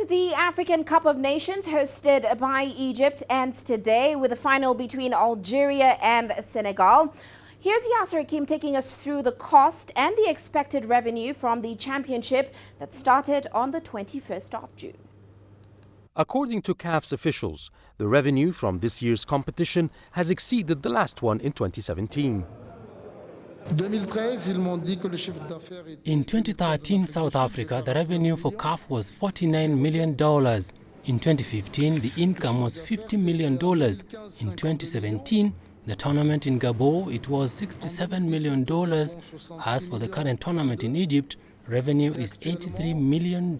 The African Cup of Nations, hosted by Egypt, ends today with a final between Algeria and Senegal. Here's Yasser Hakim taking us through the cost and the expected revenue from the championship that started on the 21st of June. According to CAF's officials, the revenue from this year's competition has exceeded the last one in 2017. In 2013, South Africa, the revenue for CAF was $49 million. In 2015, the income was $50 million. In 2017, the tournament in Gabon, it was $67 million. As for the current tournament in Egypt, revenue is $83 million.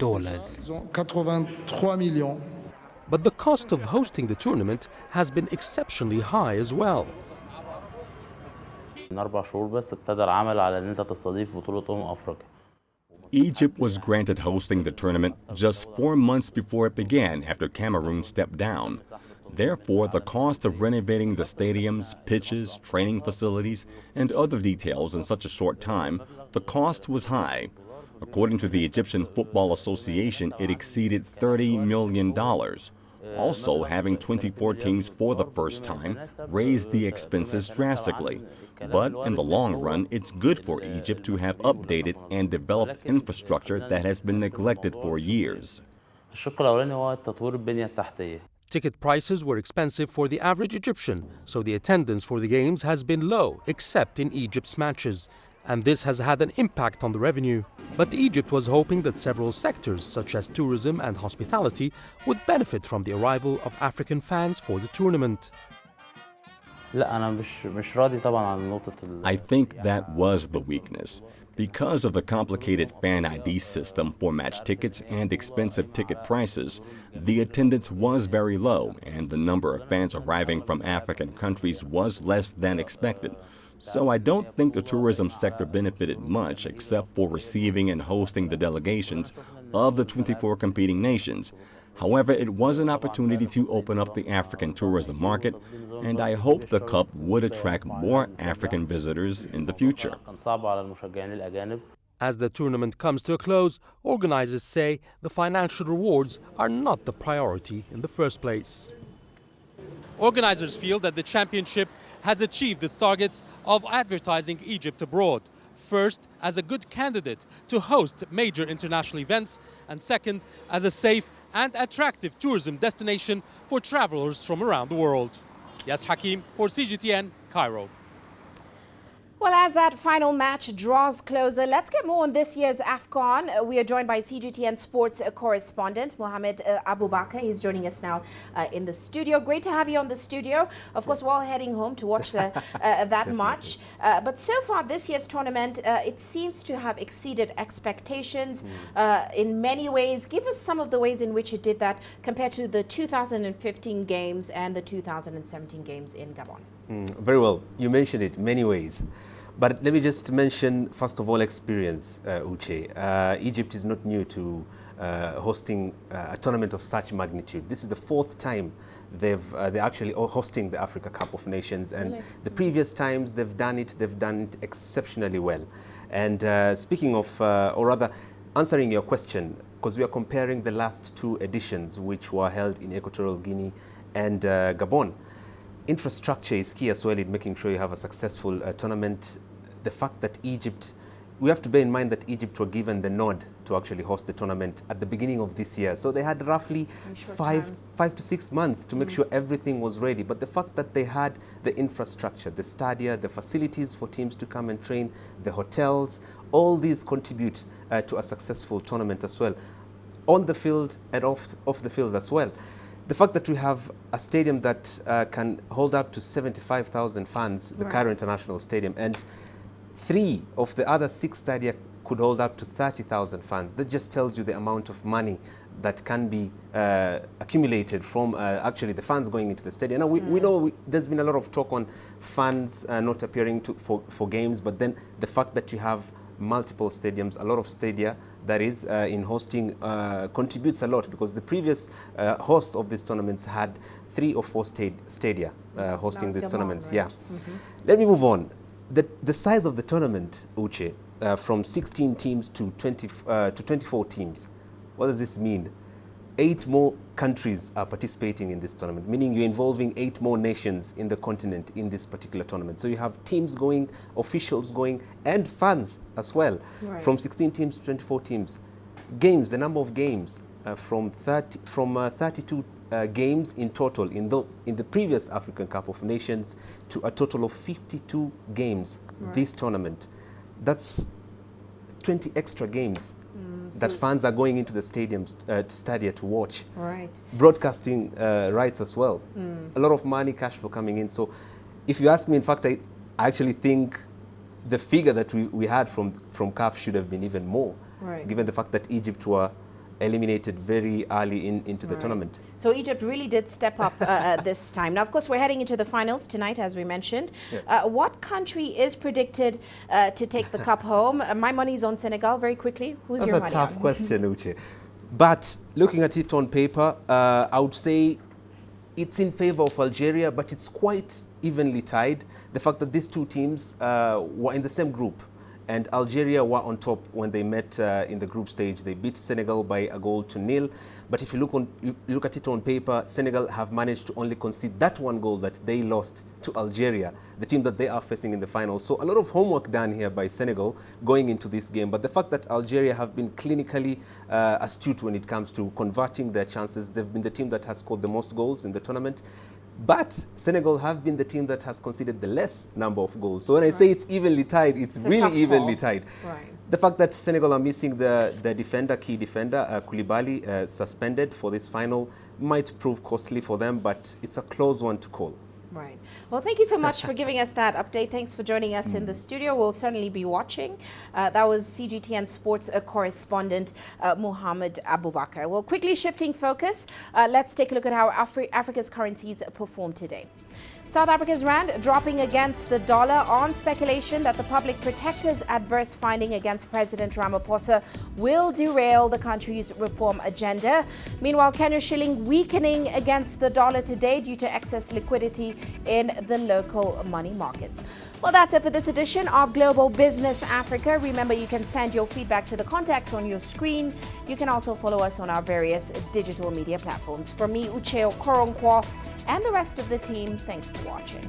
But the cost of hosting the tournament has been exceptionally high as well. Egypt was granted hosting the tournament just 4 months before it began after Cameroon stepped down. Therefore, the cost of renovating the stadiums, pitches, training facilities, and other details in such a short time, the cost was high. According to the Egyptian Football Association, it exceeded $30 million. Also, having 24 teams for the first time raised the expenses drastically. But in the long run, it's good for Egypt to have updated and developed infrastructure that has been neglected for years. Ticket prices were expensive for the average Egyptian, so the attendance for the games has been low, except in Egypt's matches. And this has had an impact on the revenue. But Egypt was hoping that several sectors, such as tourism and hospitality, would benefit from the arrival of African fans for the tournament. I think that was the weakness. Because of the complicated fan ID system for match tickets and expensive ticket prices, the attendance was very low and the number of fans arriving from African countries was less than expected. So I don't think the tourism sector benefited much except for receiving and hosting the delegations of the 24 competing nations. However, it was an opportunity to open up the African tourism market, and I hope the Cup would attract more African visitors in the future. As the tournament comes to a close, organizers say the financial rewards are not the priority in the first place. Organizers feel that the championship has achieved its targets of advertising Egypt abroad. First, as a good candidate to host major international events, and second, as a safe and attractive tourism destination for travelers from around the world. Yas Hakim for CGTN, Cairo. Well, as that final match draws closer, let's get more on this year's AFCON. We are joined by CGTN sports correspondent Mohamed Abubakar. He's joining us now in the studio. Great to have you on the studio. Of course, we're all heading home to watch that match. But so far, this year's tournament, it seems to have exceeded expectations in many ways. Give us some of the ways in which it did that compared to the 2015 games and the 2017 games in Gabon. Very well. You mentioned it many ways. But let me just mention, first of all, experience, Uche. Egypt is not new to hosting a tournament of such magnitude. This is the fourth time they're actually hosting the Africa Cup of Nations. And really? The previous times they've done it exceptionally well. And speaking of, or rather, answering your question, because we are comparing the last two editions, which were held in Equatorial Guinea and Gabon. infrastructure is key as well in making sure you have a successful tournament. The fact that Egypt, we have to bear in mind that Egypt were given the nod to actually host the tournament at the beginning of this year. So they had roughly five to 6 months to make sure everything was ready. But the fact that they had the infrastructure, the stadia, the facilities for teams to come and train, the hotels, all these contribute to a successful tournament as well, on the field and off the field as well. The fact that we have a stadium that can hold up to 75,000 fans, the Cairo International Stadium, and 3 of the other 6 stadia could hold up to 30,000 fans. That just tells you the amount of money that can be accumulated from actually the fans going into the stadium. Now, we know there's been a lot of talk on fans not appearing for games, but then the fact that you have multiple stadiums, a lot of stadia that is in hosting contributes a lot, because the previous host of these tournaments had 3 or 4 stadia hosting these tournaments. Right? Yeah. Let me move on. The size of the tournament, Uche, from 16 teams to 24 teams. What does this mean? 8 more countries are participating in this tournament, meaning you're involving 8 more nations in the continent in this particular tournament. So you have teams going, officials going, and fans as well. Right. From 16 teams to 24 teams. Games, the number of games from 32 games in total in the previous African Cup of Nations to a total of 52 games this tournament. That's 20 extra games that fans are going into the stadiums, stadia to watch. Right. Broadcasting rights as well. A lot of money, cash flow coming in. So if you ask me, in fact, I actually think the figure that we had from CAF should have been even more, given the fact that Egypt were eliminated very early into the tournament. So Egypt really did step up this time. Now, of course, we're heading into the finals tonight, as we mentioned. What country is predicted to take the cup home? My money's on Senegal. Very quickly, who's your money on? That's a tough question, Uche. But looking at it on paper, I would say it's in favor of Algeria, but it's quite evenly tied. The fact that these two teams were in the same group, and Algeria were on top when they met in the group stage. They beat Senegal by 1-0. But if you look at it on paper, Senegal have managed to only concede that 1 goal that they lost to Algeria, the team that they are facing in the final. So a lot of homework done here by Senegal going into this game. But the fact that Algeria have been clinically astute when it comes to converting their chances, they've been the team that has scored the most goals in the tournament. But Senegal have been the team that has conceded the less number of goals. So when I say it's evenly tied, it's really evenly tied. Right. The fact that Senegal are missing the key defender, Koulibaly, suspended for this final, might prove costly for them, but it's a close one to call. Right. Well, thank you so much for giving us that update. Thanks for joining us in the studio. We'll certainly be watching. That was CGTN Sports correspondent Mohammed Abubakar. Well, quickly shifting focus, let's take a look at how Africa's currencies performed today. South Africa's rand dropping against the dollar on speculation that the public protector's adverse finding against President Ramaphosa will derail the country's reform agenda. Meanwhile, Kenya's shilling weakening against the dollar today due to excess liquidity in the local money markets. Well, that's it for this edition of Global Business Africa. Remember, you can send your feedback to the contacts on your screen. You can also follow us on our various digital media platforms. For me, Uche Okoronkwo, and the rest of the team, thanks for watching.